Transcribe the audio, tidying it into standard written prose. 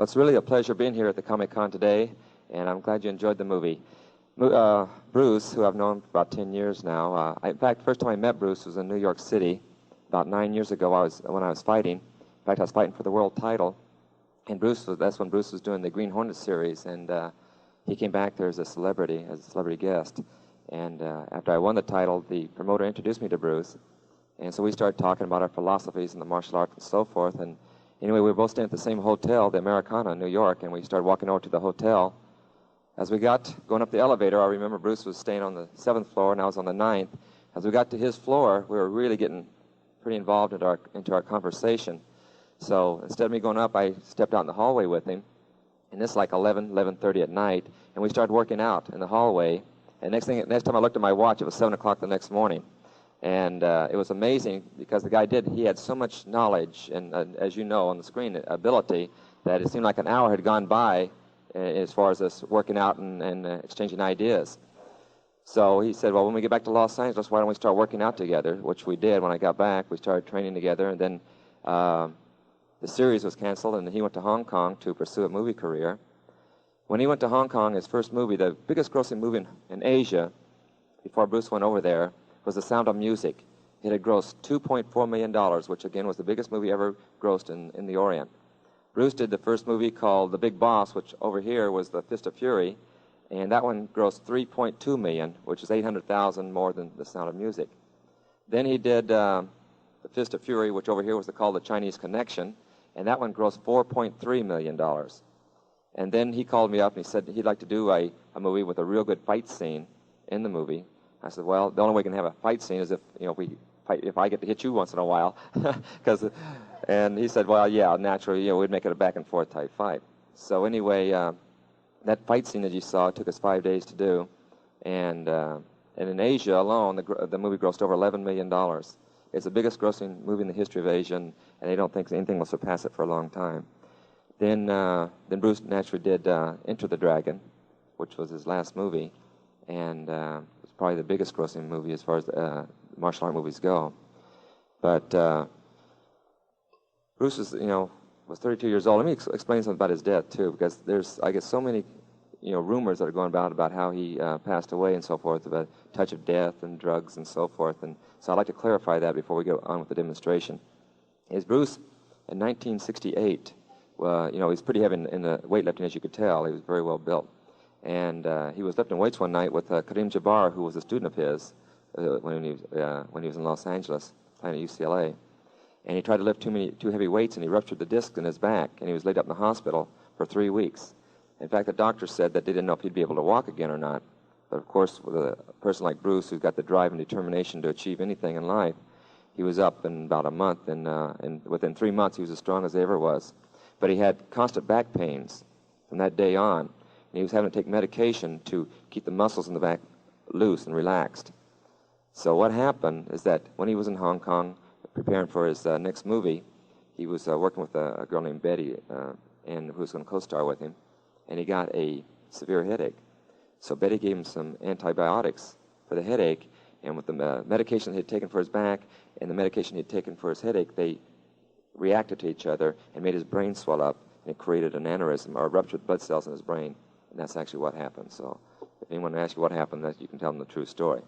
Well, it's really a pleasure being here at the Comic-Con today, and I'm glad you enjoyed the movie. Bruce, who I've known for about 10 years now, in fact, first time I met Bruce was in New York City about 9 years ago when I was fighting. In fact, I was fighting for the world title, and that's when Bruce was doing the Green Hornet series, and he came back there as a celebrity guest. And after I won the title, the promoter introduced me to Bruce, and so we started talking about our philosophies in the martial arts and so forth. And anyway, we were both staying at the same hotel, the Americana in New York, and we started walking over to the hotel. As we got going up the elevator, I remember Bruce was staying on the 7th floor, and I was on the 9th. As we got to his floor, we were really getting pretty involved into our conversation. So instead of me going up, I stepped out in the hallway with him, and this is like 11:30 at night, and we started working out in the hallway. And next time I looked at my watch, it was 7 o'clock the next morning. And it was amazing because the guy he had so much knowledge and, as you know, on the screen, ability, that it seemed like an hour had gone by as far as us working out and exchanging ideas. So he said, well, when we get back to Los Angeles, why don't we start working out together, which we did. When I got back, we started training together, and then the series was canceled, and he went to Hong Kong to pursue a movie career. When he went to Hong Kong, his first movie, the biggest grossing movie in Asia, before Bruce went over there, was The Sound of Music. It had grossed $2.4 million, which again was the biggest movie ever grossed in the Orient. Bruce did the first movie called The Big Boss, which over here was The Fist of Fury, and that one grossed $3.2 million, which is $800,000 more than The Sound of Music. Then he did The Fist of Fury, which over here was called The Chinese Connection, and that one grossed $4.3 million. And then he called me up and he said he'd like to do a movie with a real good fight scene in the movie. I said, well, the only way we can have a fight scene is if I get to hit you once in a while. And he said, well, yeah, naturally, we'd make it a back-and-forth type fight. So anyway, that fight scene that you saw took us 5 days to do. And in Asia alone, the movie grossed over $11 million. It's the biggest grossing movie in the history of Asia, and they don't think anything will surpass it for a long time. Then Bruce naturally did Enter the Dragon, which was his last movie, and it was probably the biggest grossing movie as far as martial art movies go. But Bruce was 32 years old. Let me explain something about his death too, because there's, I guess, so many rumors that are going about how he passed away and so forth, about touch of death and drugs and so forth. And so I'd like to clarify that before we go on with the demonstration. Is Bruce in 1968? He's pretty heavy in the weightlifting, as you could tell. He was very well built. And he was lifting weights one night with Kareem Jabbar, who was a student of his when he was in Los Angeles, playing at UCLA. And he tried to lift too heavy weights, and he ruptured the disc in his back, and he was laid up in the hospital for 3 weeks. In fact, the doctor said that they didn't know if he'd be able to walk again or not. But of course, with a person like Bruce, who's got the drive and determination to achieve anything in life, he was up in about a month, and within 3 months, he was as strong as he ever was. But he had constant back pains from that day on, and he was having to take medication to keep the muscles in the back loose and relaxed. So what happened is that when he was in Hong Kong preparing for his next movie, he was working with a girl named Betty, and who was going to co-star with him, and he got a severe headache. So Betty gave him some antibiotics for the headache, and with the medication he had taken for his back and the medication he had taken for his headache, they reacted to each other and made his brain swell up, and it created an aneurysm or ruptured blood cells in his brain, and that's actually what happened. So if anyone asks you what happened, you can tell them the true story.